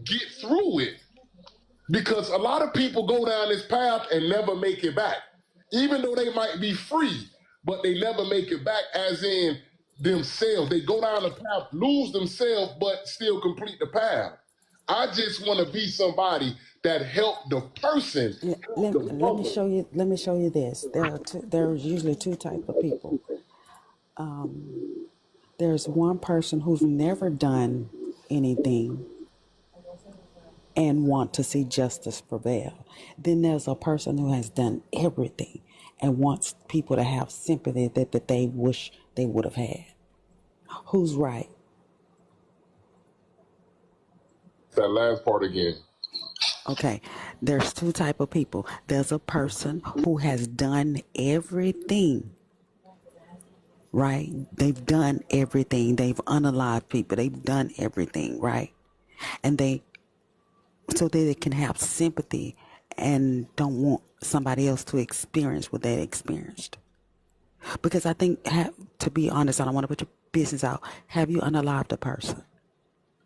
get through it. Because a lot of people go down this path and never make it back. Even though they might be free, but they never make it back, as in themselves. They go down the path, lose themselves, but still complete the path. I just want to be somebody that helped the person. Let me show you. Let me show you this. There's usually two type of people. There's one person who's never done anything and want to see justice prevail. Then there's a person who has done everything and wants people to have sympathy that they wish they would have had. Who's right? That last part again. Okay, there's two type of people. There's a person who has done everything, right? They've done everything. They've unalived people. They've done everything, right? And so they can have sympathy and don't want somebody else to experience what they experienced. Because I think, to be honest, I don't want to put your business out. Have you unalived a person?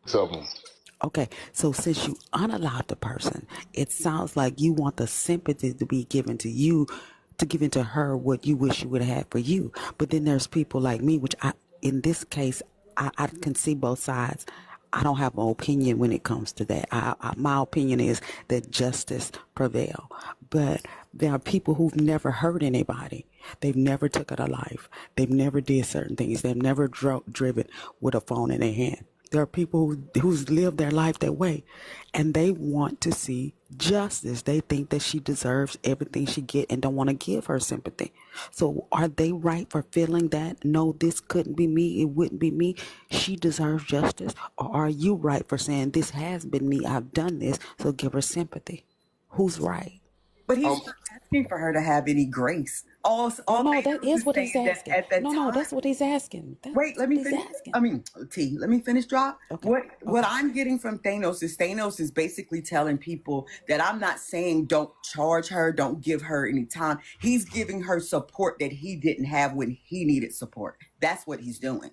Some. Okay, so since you unalived a person, it sounds like you want the sympathy to be given to you, to give into her what you wish you would have had for you. But then there's people like me, which in this case, I can see both sides. I don't have an opinion when it comes to that. My opinion is that justice prevail. But there are people who've never hurt anybody. They've never took a life. They've never did certain things. They've never driven with a phone in their hand. There are people who's lived their life that way, and they want to see justice. They think that she deserves everything she get and don't want to give her sympathy. So are they right for feeling that, no, this couldn't be me, it wouldn't be me, she deserves justice? Or are you right for saying, this has been me, I've done this, so give her sympathy? Who's right? But he's not asking for her to have any grace. No, that is what he's asking. No, that's what he's asking. Wait, let me finish. T, let me finish, Drop. Okay. What I'm getting from Thanos is basically telling people that I'm not saying don't charge her, don't give her any time. He's giving her support that he didn't have when he needed support. That's what he's doing.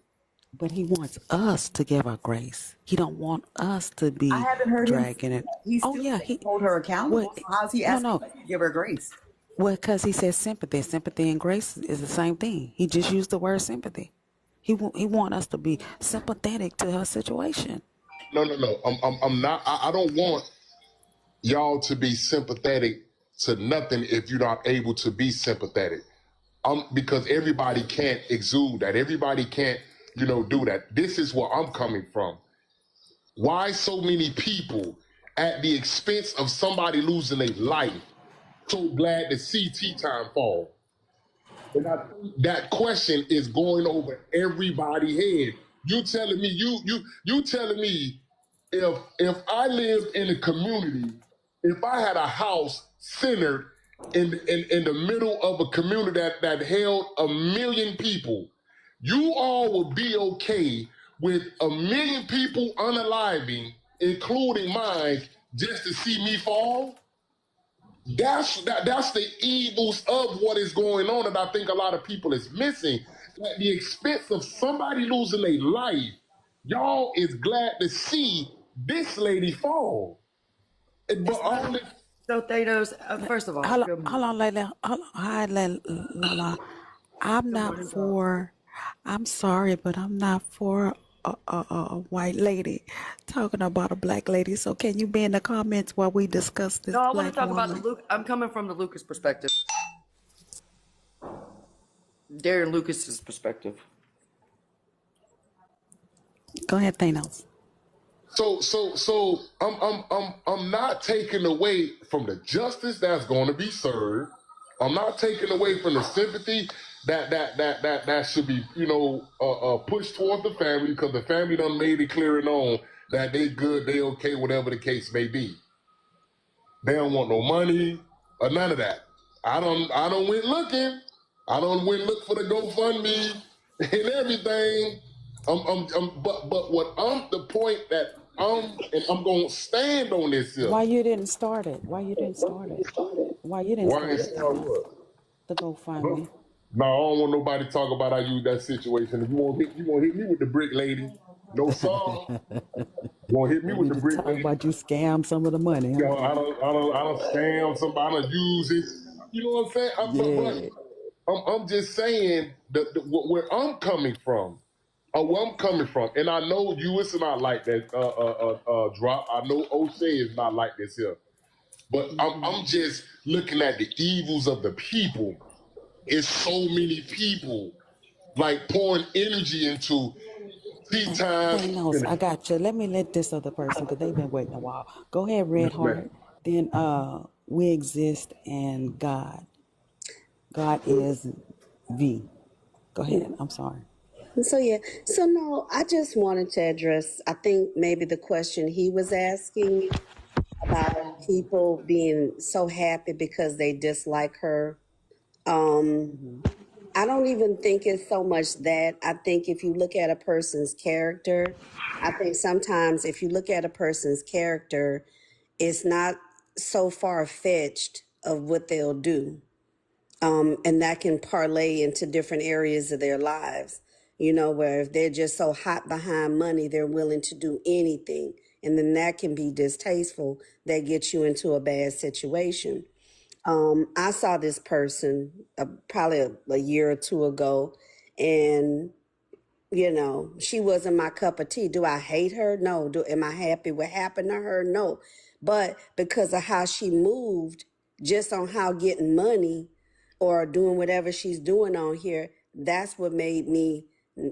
But he wants us to give her grace. He don't want us to be I haven't heard dragging him. it. He's still he hold her accountable. So how's he asking us to give her grace? Well, because he says sympathy. Sympathy and grace is the same thing. He just used the word sympathy. He want us to be sympathetic to her situation. No. I'm not. I don't want y'all to be sympathetic to nothing if you're not able to be sympathetic. Because everybody can't exude that. Everybody can't, do that. This is where I'm coming from. Why so many people at the expense of somebody losing their life so glad to see tea time fall? And I think that question is going over everybody's head. You telling me you telling me if I lived in a community, if I had a house centered in the middle of a community that held 1 million people, you all would be okay with 1 million people unaliving, including mine, just to see me fall? That's the evils of what is going on, and I think a lot of people is missing. At the expense of somebody losing their life, y'all is glad to see this lady fall. But only So Thanos, first of all, hold on, Layla. Hi, Layla. I'm not for. I'm sorry, but I'm not for a white lady talking about a black lady. So can you be in the comments while we discuss this? No, I want to talk woman? about I'm coming from the Lucas perspective. Darren Lucas's perspective. Go ahead, Thanos. So I'm not taking away from the justice that's going to be served. I'm not taking away from the sympathy that should be pushed towards the family, because the family done made it clear and known that they good, they okay, whatever the case may be. They don't want no money or none of that. I don't went looking. I don't went look for the GoFundMe and everything. But what the point that I'm gonna stand on this here. Why you didn't start it? Why you didn't start it? The GoFundMe. No, I don't want nobody to talk about how you that situation. If you want to hit me with the brick, lady. No song. Gonna hit me And with we the just brick. talk about you scam some of the money, You huh? know, I don't scam somebody. I don't use it. You know what I'm saying? Yeah. I'm just saying where I'm coming from. Where I'm coming from, and I know you is not like that. Drop. I know O'Shea is not like this here, but I'm just looking at the evils of the people. It's so many people like pouring energy into tea time. Thanos, I got you. Let me let this other person, because they've been waiting a while. Go ahead, Red Heart. Then we exist and God. God is V. Go ahead. I'm sorry. So no, I just wanted to address, I think maybe the question he was asking about people being so happy because they dislike her. I don't even think it's so much that. I think if you look at a person's character, I think sometimes if you look at a person's character, it's not so far fetched of what they'll do. And that can parlay into different areas of their lives, where if they're just so hot behind money, they're willing to do anything. And then that can be distasteful. That gets you into a bad situation. I saw this person probably a year or two ago, and she wasn't my cup of tea. Do I hate her? No. Am I happy what happened to her? No. But because of how she moved, just on how getting money or doing whatever she's doing on here, that's what made me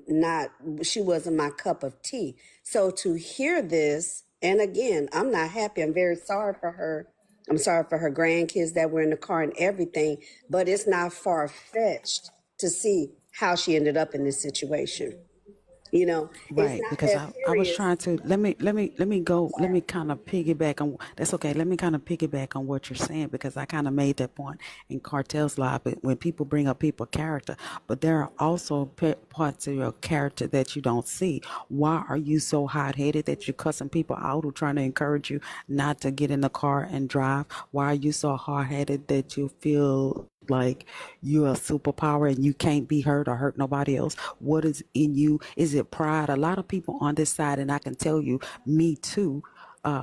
not, she wasn't my cup of tea. So to hear this, and again, I'm not happy. I'm very sorry for her. I'm sorry for her grandkids that were in the car and everything, but it's not far-fetched to see how she ended up in this situation. It's Right, not because that I was serious. trying to let me kind of piggyback on that's okay. Let me kind of piggyback on what you're saying, because I kind of made that point in Cartel's live, but when people bring up people character, but there are also parts of your character that you don't see. Why are you so hot headed that you're cussing people out who are trying to encourage you not to get in the car and drive? Why are you so hard headed that you feel like you're a superpower and you can't be hurt or hurt nobody else? What is in you? Is it pride? A lot of people on this side, and I can tell you, me too,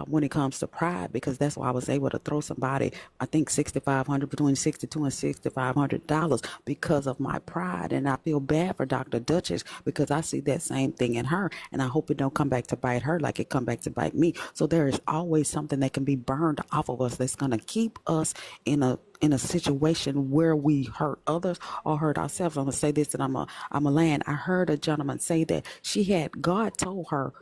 when it comes to pride, because that's why I was able to throw somebody, I think between $62 and $6,500 because of my pride. And I feel bad for Dr. Duchess because I see that same thing in her, and I hope it don't come back to bite her like it come back to bite me. So there is always something that can be burned off of us that's going to keep us in a situation where we hurt others or hurt ourselves. I'm gonna say this, and I'm a land. I heard a gentleman say that God told her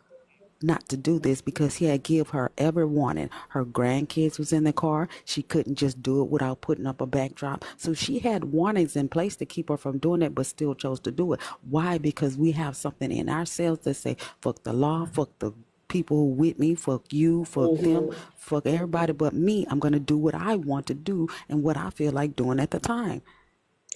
not to do this because he had give her every warning. Her grandkids was in the car. She couldn't just do it without putting up a backdrop. So she had warnings in place to keep her from doing it, but still chose to do it. Why? Because we have something in ourselves that say, fuck the law, fuck the people who with me, fuck you, fuck them, Mm-hmm. fuck everybody but me. I'm going to do what I want to do and what I feel like doing at the time.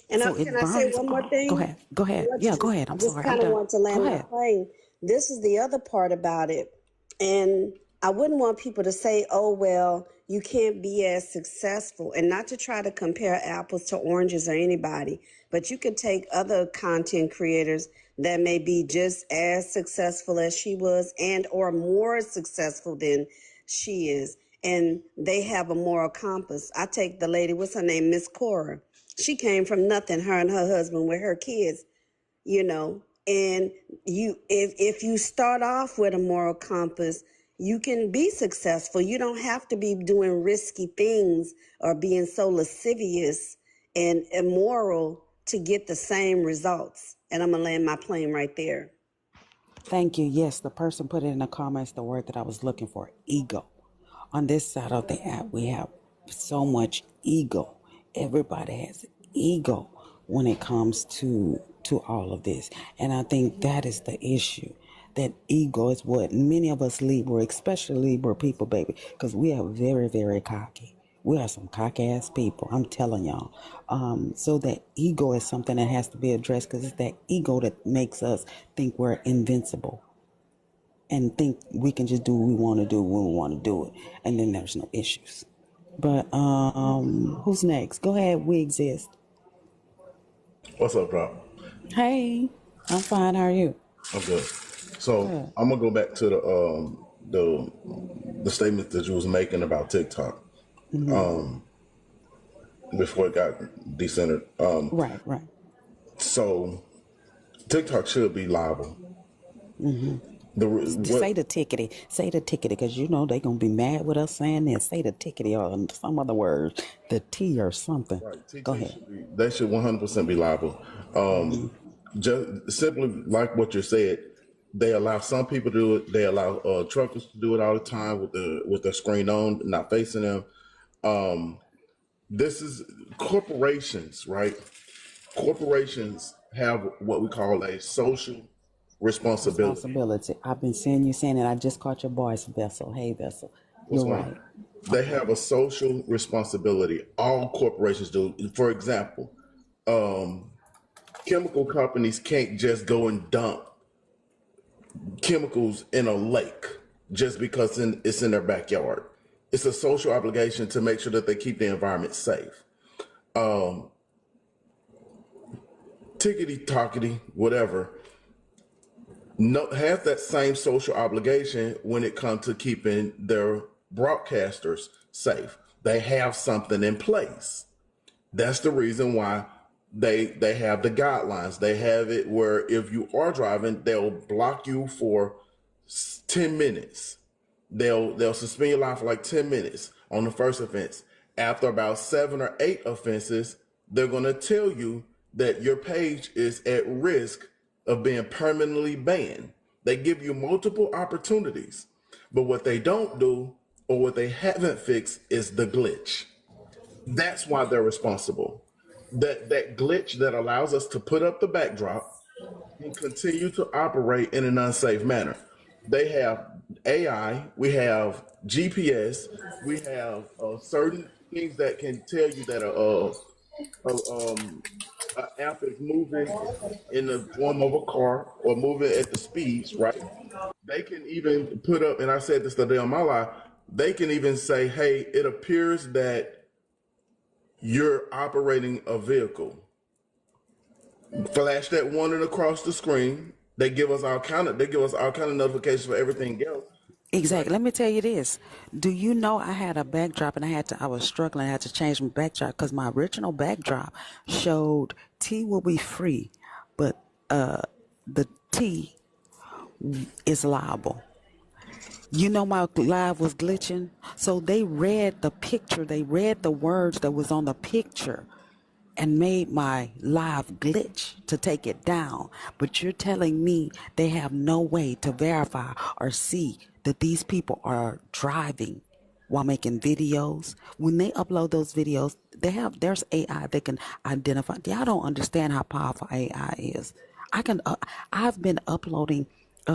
And So can it I say burns one more off. Go thing? ahead. Go ahead. What you Yeah, go ahead. I I'm just sorry. I'm kind of done. want to Go land my ahead. plane. This is the other part about it. And I wouldn't want people to say, oh, well, you can't be as successful. And not to try to compare apples to oranges or anybody, but you could take other content creators that may be just as successful as she was and or more successful than she is. And they have a moral compass. I take the lady, what's her name? Miss Cora. She came from nothing, her and her husband with her kids, and if you start off with a moral compass, you can be successful. You don't have to be doing risky things or being so lascivious and immoral to get the same results. And I'm gonna land my plane right there. Thank you. Yes, the person put it in the comments the word that I was looking for, ego. On this side of the app, we have so much ego. Everybody has ego when it comes to all of this. And I think that is the issue. That ego is what many of us Libra, especially Libra people, baby, because we are very, very cocky. We are some cocky ass people. I'm telling y'all. So that ego is something that has to be addressed because it's that ego that makes us think we're invincible and think we can just do what we want to do when we want to do it, and then there's no issues. But who's next? Go ahead. We exist. What's up, Drop? Hey, I'm fine. How are you? I'm good. So Good. I'm gonna go back to the statements that you was making about TikTok before it got decentered. Right, right. So TikTok should be liable. Say the tickety. Say the tickety, because you know they going to be mad with us saying this. Say the tickety or some other words, the T or something. Right, Go TT ahead. they should 100% be liable. Just simply like what you said, they allow some people to do it. They allow truckers to do it all the time with the screen on, not facing them. This is corporations, right? Corporations have what we call a social responsibility. Responsibility. I've been seeing you saying it. I just caught your voice, Vessel. Hey, Vessel. What's You're going right. on? They have a social responsibility. All corporations do. For example, chemical companies can't just go and dump chemicals in a lake just because it's in their backyard. It's a social obligation to make sure that they keep the environment safe. Tickety tockety, whatever, no, has that same social obligation when it comes to keeping their broadcasters safe. They have something in place. That's the reason why they have the guidelines. They have it where if you are driving, they'll block you for 10 minutes. They'll suspend your life for like 10 minutes on the first offense. After about 7 or 8 offenses, they're going to tell you that your page is at risk of being permanently banned. They give you multiple opportunities, but what they don't do or what they haven't fixed is the glitch. That's why they're responsible. That glitch that allows us to put up the backdrop and continue to operate in an unsafe manner. They have AI, we have GPS, we have certain things that can tell you that a app is moving in the form of a car or moving at the speeds, right? They can even put up, and I said this the day on my live, they can even say, hey, it appears that you're operating a vehicle. Flash that warning across the screen. They give us all kind of notifications for everything else. Exactly. Let me tell you this. Do you know I had a backdrop and I was struggling. I had to change my backdrop because my original backdrop showed tea will be free, but the tea is liable. You know my live was glitching, so they read the picture. They read the words that was on the picture and made my live glitch to take it down. But you're telling me they have no way to verify or see that these people are driving while making videos. When they upload those videos, there's AI that can identify. Y'all don't understand how powerful AI is. I've been uploading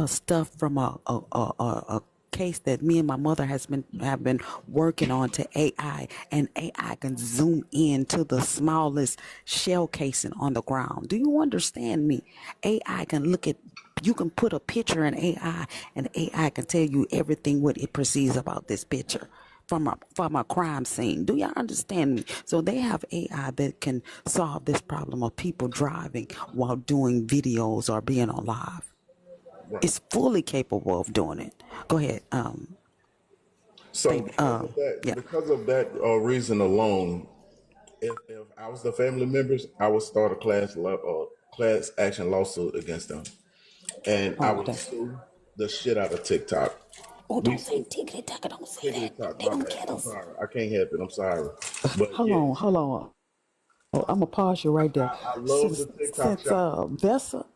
stuff from a case that me and my mother have been working on to AI, and AI can zoom in to the smallest shell casing on the ground. Do you understand me? AI can look at, you can put a picture in AI and AI can tell you everything what it perceives about this picture from a crime scene. Do y'all understand me? So they have AI that can solve this problem of people driving while doing videos or being on live. Right. It's fully capable of doing it. Go ahead. So Yeah. because of that reason alone, if I was the family members, I would start a class action lawsuit against them, and I Oh, would sue the shit out of TikTok. We don't say sue tickety tacker. Don't say that. TikTok. They My gonna bad. get I'm us. sorry. I can't help it. I'm sorry, but Hold yes, on, hold on. Oh, I'm gonna pause you right there. I love the Since TikTok since shop. Vessa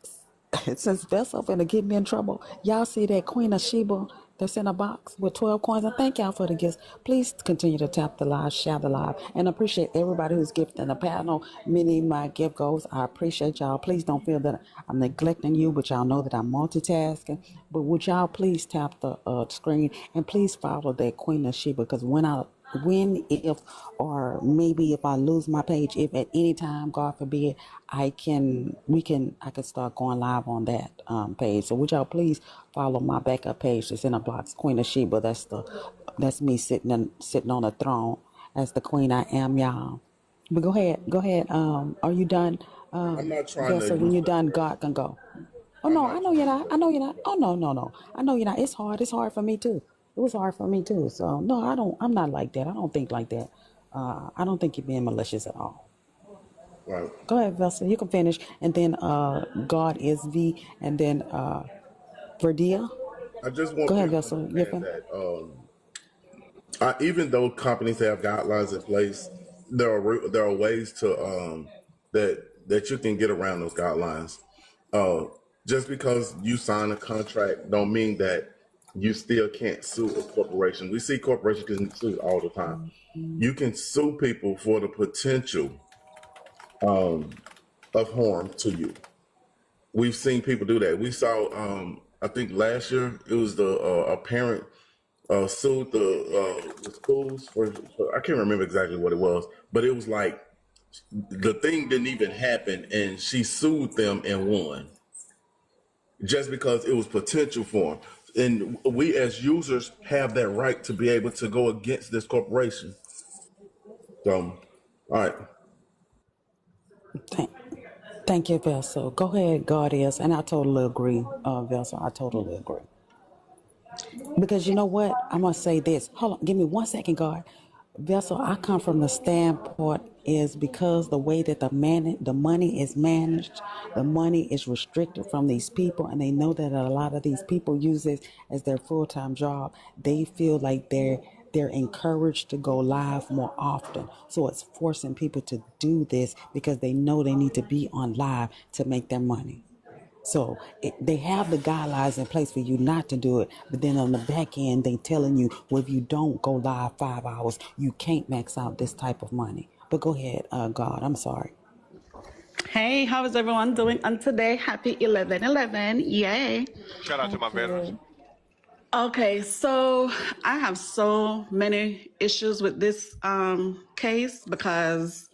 since Vessel finna get me in trouble, y'all see that Queen of Sheba that's in a box with 12 coins? And thank y'all for the gifts. Please continue to tap the live, share the live, and appreciate everybody who's gifting the panel. Many of my gift goals. I appreciate y'all. Please don't feel that I'm neglecting you, but y'all know that I'm multitasking. But would y'all please tap the screen and please follow that Queen of Sheba, because if or maybe if I lose my page, if at any time, God forbid, I can start going live on that page. So would y'all please follow my backup page that's in a box, Queen of Sheba. That's me sitting on a throne as the queen I am, y'all. But go ahead. Are you done? I'm not trying to Vessel, when you're usurp done, her. God can go. Oh no, I know you're not. I know you're not. Oh no. I know you're not. It's hard. It's hard for me too. It was hard for me too. So no, I don't. I'm not like that. I don't think like that. I don't think you're being malicious at all. Right. Go ahead, Vessel. You can finish, and then God is V, and then Verdia. I just want Go ahead, people to Vessel. You understand can. that even though companies have guidelines in place, there are ways to that you can get around those guidelines. Uh, just because you sign a contract, don't mean that you still can't sue a corporation. We see corporations getting sued all the time. You can sue people for the potential of harm to you. We've seen people do that. We saw, I think last year, it was a parent sued the schools for, I can't remember exactly what it was, but it was like the thing didn't even happen, and she sued them and won just because it was potential for them. And we as users have that right to be able to go against this corporation. So, all right. Thank, thank you, Vessel. Go ahead, God is, and I totally agree, Vessel. I totally agree. Because you know what? I'm gonna say this. Hold on, give me 1 second, God. Vessel, I come from the standpoint is because the way that the money is managed, the money is restricted from these people, and they know that a lot of these people use this as their full-time job. They feel like they're encouraged to go live more often. So it's forcing people to do this because they know they need to be on live to make their money. So they have the guidelines in place for you not to do it, but then on the back end, they telling you, well, if you don't go live 5 hours, you can't max out this type of money. But go ahead, God, I'm sorry. Hey, how is everyone doing on today? Happy 11/11. Yay. Shout out to my veterans. Okay, so I have so many issues with this case because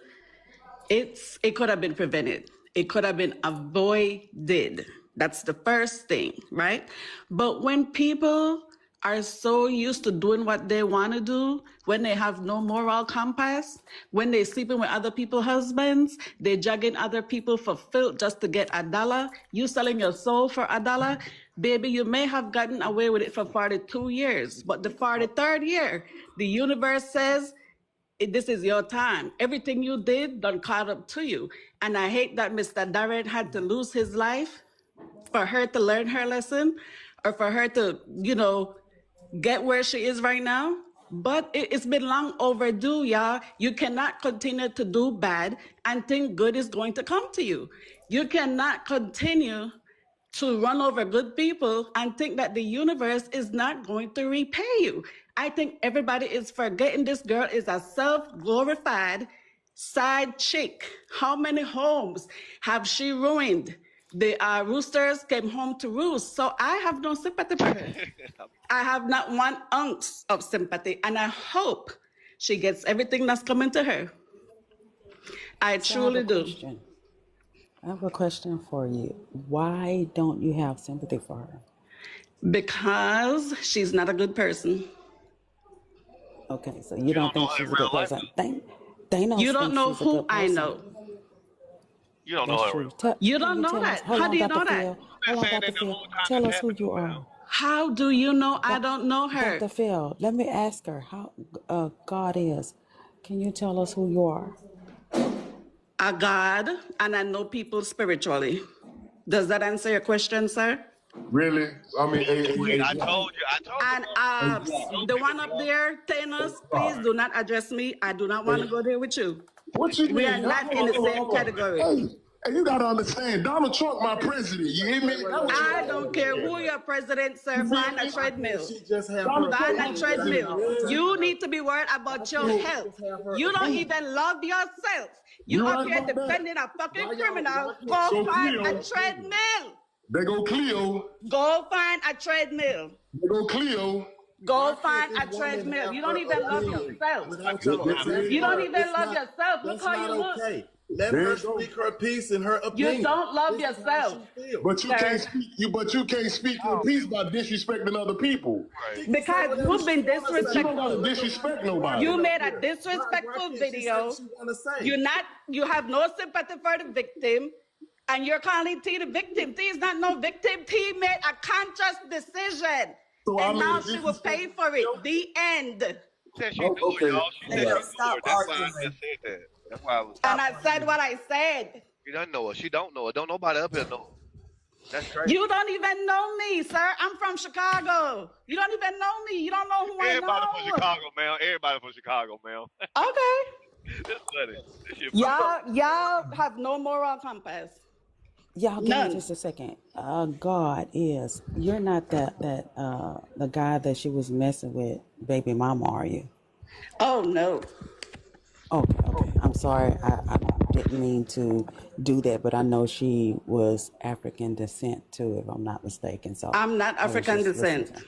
it could have been prevented. It could have been avoided. That's the first thing, right? But when people are so used to doing what they want to do, when they have no moral compass, when they're sleeping with other people's husbands, they're jugging other people for filth just to get $1, you selling your soul for $1, baby, you may have gotten away with it for 42 years, but the 43rd year, the universe says, this is your time. Everything you did done caught up to you. And I hate that Mr. Darren had to lose his life for her to learn her lesson or for her to, get where she is right now. But it's been long overdue, y'all. You cannot continue to do bad and think good is going to come to you. You cannot continue to run over good people and think that the universe is not going to repay you. I think everybody is forgetting this girl is a self-glorified side chick. How many homes have she ruined? The roosters came home to roost. So I have no sympathy for her. I have not 1 ounce of sympathy, and I hope she gets everything that's coming to her. I truly do. I have a question for you. Why don't you have sympathy for her? Because she's not a good person. Okay, so you don't think she's a good person. You don't know who I know. You don't know her. You don't know that. How do you know that? Hold on, Dr. Phil. Tell us who you are. How do you know I don't know her? Dr. Phil, let me ask her how God is. Can you tell us who you are? A God, and I know people spiritually. Does that answer your question, sir? Really? I mean, I told you. And the one up there, Thanos, please do not address me. I do not want to go there with you. What you mean? We are not in the same category. Hey, you gotta understand, Donald Trump, my president. You hear me? I don't care who your president, sir. Find a treadmill. Find a treadmill. You need to be worried about your health. You don't even love yourself. You up here defending a fucking criminal. Go find a treadmill. They go Cleo. Go find a treadmill. They go Cleo. Go find a treadmill. You don't even love yourself. You don't even love yourself. Look how you look. Let her speak her piece and her opinion. You don't love yourself. But you can't speak. But you can't speak your piece by disrespecting other people. Because you've been disrespectful. You don't gotta disrespect nobody. You made a disrespectful video. You have no sympathy for the victim. And you're calling T the victim. T is not no victim. T made a conscious decision. So, and now this she is will pay for it. The end. Said she knew it, okay. y'all. She said she Tato, knew stop it. That's why I arguing. just said that. That's why I was. And I said what I said. She doesn't know her. She don't know her. Don't nobody up here know her. That's crazy. You don't even know me, sir. I'm from Chicago. You don't even know me. You don't know who I know. Everybody from Chicago, man. Everybody from Chicago, man. Okay. That's funny. That shit funny. Y'all have no moral compass. Y'all give me just a second. God is, you're not the guy that she was messing with, baby mama, are you? Oh no. Okay. I'm sorry. I didn't mean to do that, but I know she was African descent too, if I'm not mistaken. So I'm not African descent.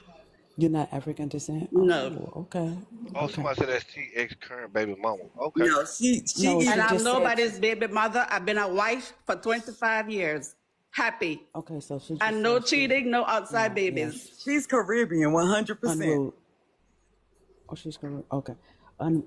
You're not African descent? No. Oh, okay. Oh, somebody said that's TX current baby mama. Okay. No, she And I'm just nobody's baby mother. I've been a wife for 25 years. Happy. Okay, so she just And no cheating, no outside babies. she's Caribbean, 100%. Unruly. Oh, she's Caribbean. Okay.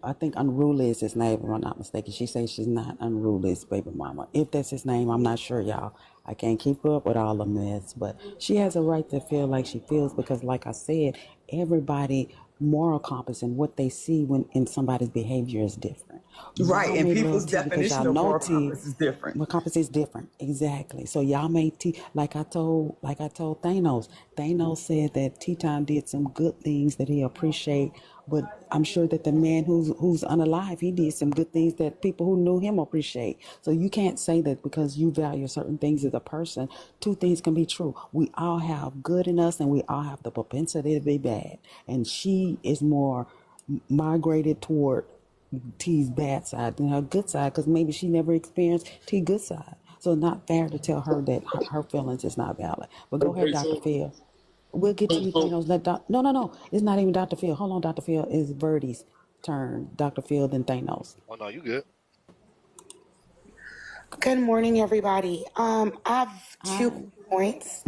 I think Unruly is his name, if I'm not mistaken. She says she's not Unruly's baby mama. If that's his name, I'm not sure, y'all. I can't keep up with all the mess, but she has a right to feel like she feels because, like I said, everybody moral compass and what they see when in somebody's behavior is different. Right, Y'all and may people's love T because definition y'all of know moral T. compass is different. Moral compass is different, exactly. So y'all may T like I told Thanos. Thanos said that T-Time did some good things that he appreciate, but I'm sure that the man who's unalive, he did some good things that people who knew him appreciate. So you can't say that because you value certain things as a person, two things can be true. We all have good in us and we all have the propensity to be bad. And she is more migrated toward T's bad side than her good side because maybe she never experienced T's good side. So it's not fair to tell her that her feelings is not valid. But go ahead, Dr. Phil. We'll get to you, Thanos. No. It's not even Dr. Phil. Hold on, Dr. Phil. It's Birdie's turn. Dr. Phil, then Thanos. Oh no, you good. Good morning, everybody. I have 2 points.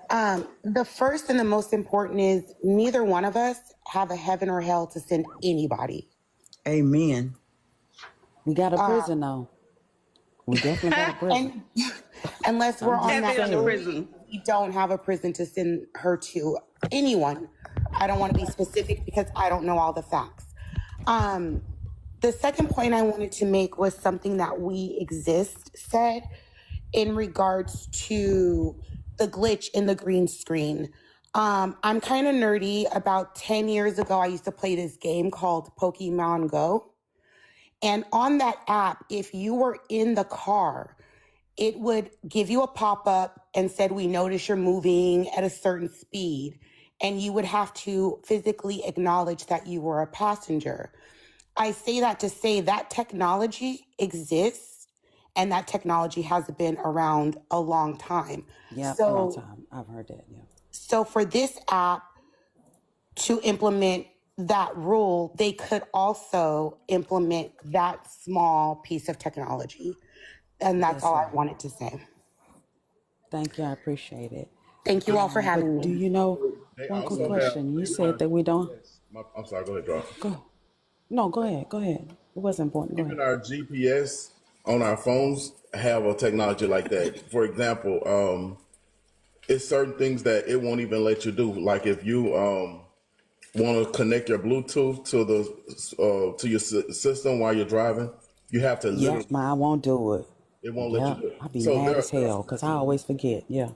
The first and the most important is neither one of us have a heaven or hell to send anybody. Amen. We got a prison now. We definitely got a prison. And unless we're on that Heaven or prison. we don't have a prison to send her to anyone. I don't want to be specific because I don't know all the facts. The second point I wanted to make was something that We Exist said in regards to the glitch in the green screen. I'm kind of nerdy. About 10 years ago, I used to play this game called Pokemon Go. And on that app, if you were in the car, it would give you a pop-up and said, we notice you're moving at a certain speed. And you would have to physically acknowledge that you were a passenger. I say that to say that technology exists and that technology has been around a long time. Yeah, a long time. I've heard that, yeah. So for this app to implement that rule, they could also implement that small piece of technology. And that's all I wanted to say. Thank you. I appreciate it. Thank you all for having me. Do you know, one quick question. You said that we don't... I'm sorry, go ahead, Drop. Go. No, go ahead. It wasn't important. Go Even ahead. our GPS on our phones have a technology like that. For example, it's certain things that it won't even let you do. Like if you want to connect your Bluetooth to the to your system while you're driving, you have to literally. Yeah, mine won't do it. It won't let you do it. I'll be mad as hell because I always forget. Yeah.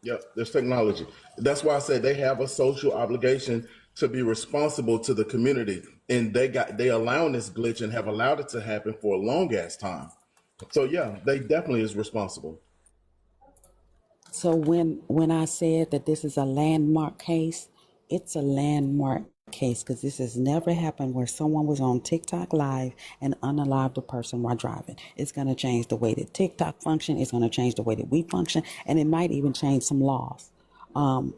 Yep, there's technology. That's why I said they have a social obligation to be responsible to the community, and they allowing this glitch and have allowed it to happen for a long ass time. So yeah, they definitely is responsible. So when I said that this is a landmark case, it's a landmark case because this has never happened where someone was on TikTok live and unalived a person while driving. It's going to change the way that TikTok function. It's going to change the way that we function, and it might even change some laws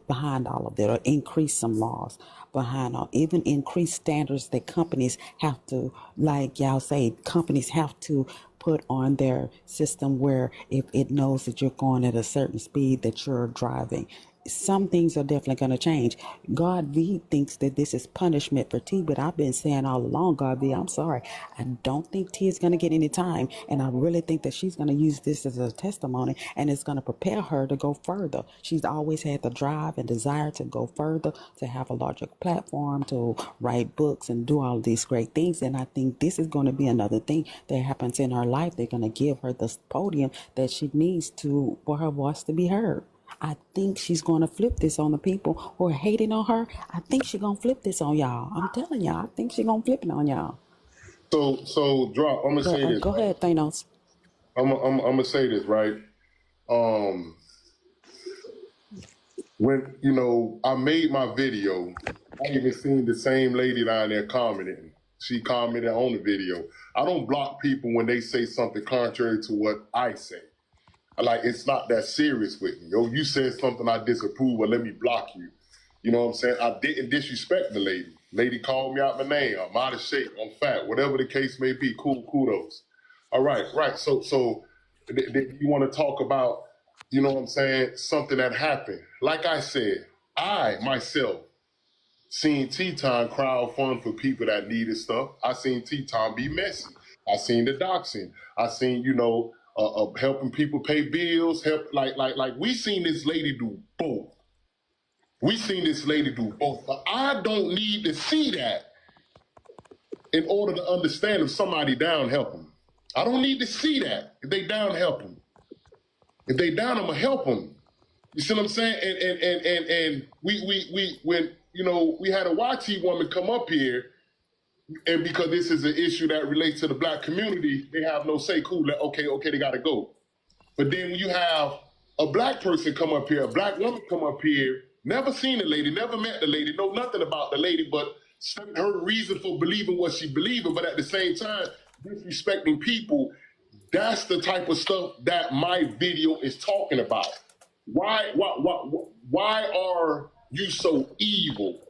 behind all of that, or increase some laws behind all, even increase standards that companies have to, like y'all say, companies have to put on their system where if it knows that you're going at a certain speed that you're driving, some things are definitely going to change. God V thinks that this is punishment for T, but I've been saying all along, God V, I'm sorry. I don't think T is going to get any time. And I really think that she's going to use this as a testimony and it's going to prepare her to go further. She's always had the drive and desire to go further, to have a larger platform, to write books and do all of these great things. And I think this is going to be another thing that happens in her life. They're going to give her the podium that she needs to for her voice to be heard. I think she's going to flip this on the people who are hating on her. I think she's going to flip this on y'all. I'm telling y'all, I think she's going to flip it on y'all. So drop. I'm gonna say this. Go ahead, Thanos. I'm gonna say this, right? When I made my video, I even seen the same lady down there commenting. She commented on the video. I don't block people when they say something contrary to what I say. Like, it's not that serious with me. Yo, you said something I disapprove, well, let me block you. You know what I'm saying? I didn't disrespect the lady. Lady called me out my name. I'm out of shape. I'm fat. Whatever the case may be. Cool, kudos. All right. So you want to talk about, you know what I'm saying, something that happened. Like I said, I, myself, seen T-Time crowd fund for people that needed stuff. I seen T-Time be messy. I seen the doxing. I seen, helping people pay bills. Like we seen this lady do both. We seen this lady do both. But I don't need to see that in order to understand if somebody down, help them. I don't need to see that. If they down, help them. If they down, I'm gonna help them. You see what I'm saying? And we when we had a YT woman come up here, and because this is an issue that relates to the black community, they have no say. Cool, okay, they gotta go. But then when you have a black person come up here, a black woman come up here, never seen the lady, never met the lady, know nothing about the lady, but her reason for believing what she believing, but at the same time, disrespecting people, that's the type of stuff that my video is talking about. Why are you so evil?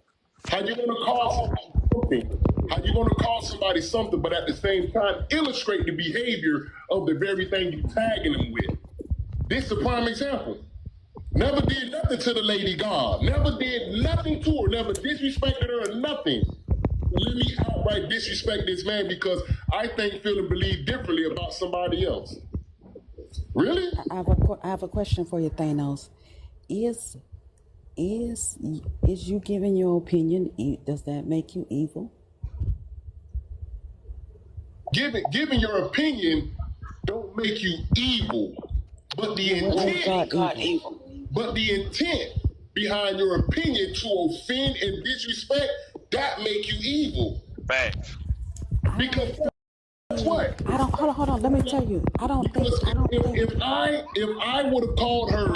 How you gonna call somebody something? How you gonna call somebody something, but at the same time illustrate the behavior of the very thing you tagging them with? This is a prime example. Never did nothing to the lady God. Never did nothing to her. Never disrespected her or nothing. Let me outright disrespect this man because I think, feel, and believe differently about somebody else. Really? I have a question for you, Thanos. Is you giving your opinion? Does that make you evil? Giving your opinion don't make you evil, but the intent behind your opinion to offend and disrespect, that make you evil. Facts. Because what? I don't hold on. Let me tell you. If I would have called her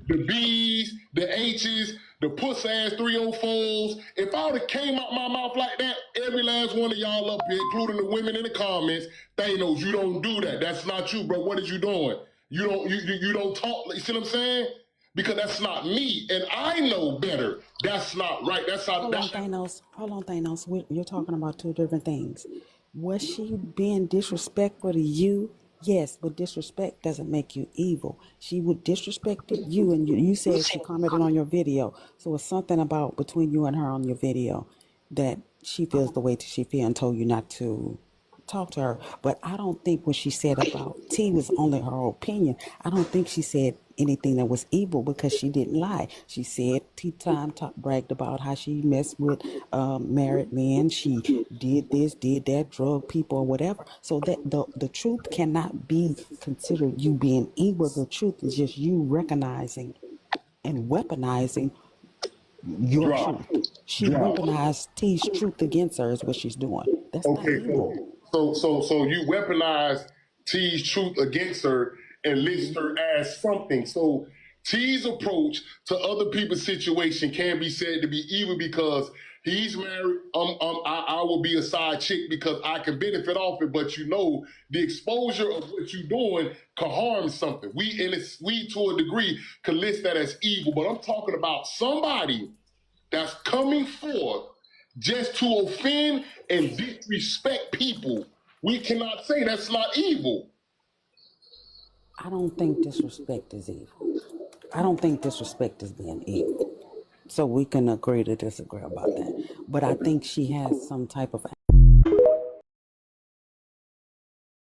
the B's, the H's, the puss ass 304s, if I would have came out my mouth like that, every last one of y'all up here, including the women in the comments, Thanos, you don't do that. That's not you, bro. What is you doing? You don't talk. You see what I'm saying? Because that's not me, and I know better. That's not right. That's not. Hold on, Thanos. You're talking about two different things. Was she being disrespectful to you? Yes, but disrespect doesn't make you evil. She would disrespect you, and you said she commented on your video. So it's something about between you and her on your video that she feels the way that she feels and told you not to talk to her. But I don't think what she said about T was only her opinion. I don't think she said anything that was evil because she didn't lie. She said T-Time bragged about how she messed with married men. She did this, did that, drug people or whatever. So that the truth cannot be considered you being evil. The truth is just you recognizing and weaponizing your truth. She weaponized T's truth against her is what she's doing. That's not evil. So you weaponize T's truth against her and list her as something. So T's approach to other people's situation can be said to be evil because he's married. I will be a side chick because I can benefit off it. But the exposure of what you're doing can harm something. We to a degree can list that as evil. But I'm talking about somebody that's coming forth just to offend and disrespect people. We cannot say that's not evil. I don't think disrespect is evil. I don't think disrespect is being evil. So we can agree to disagree about that. But I think she has some type of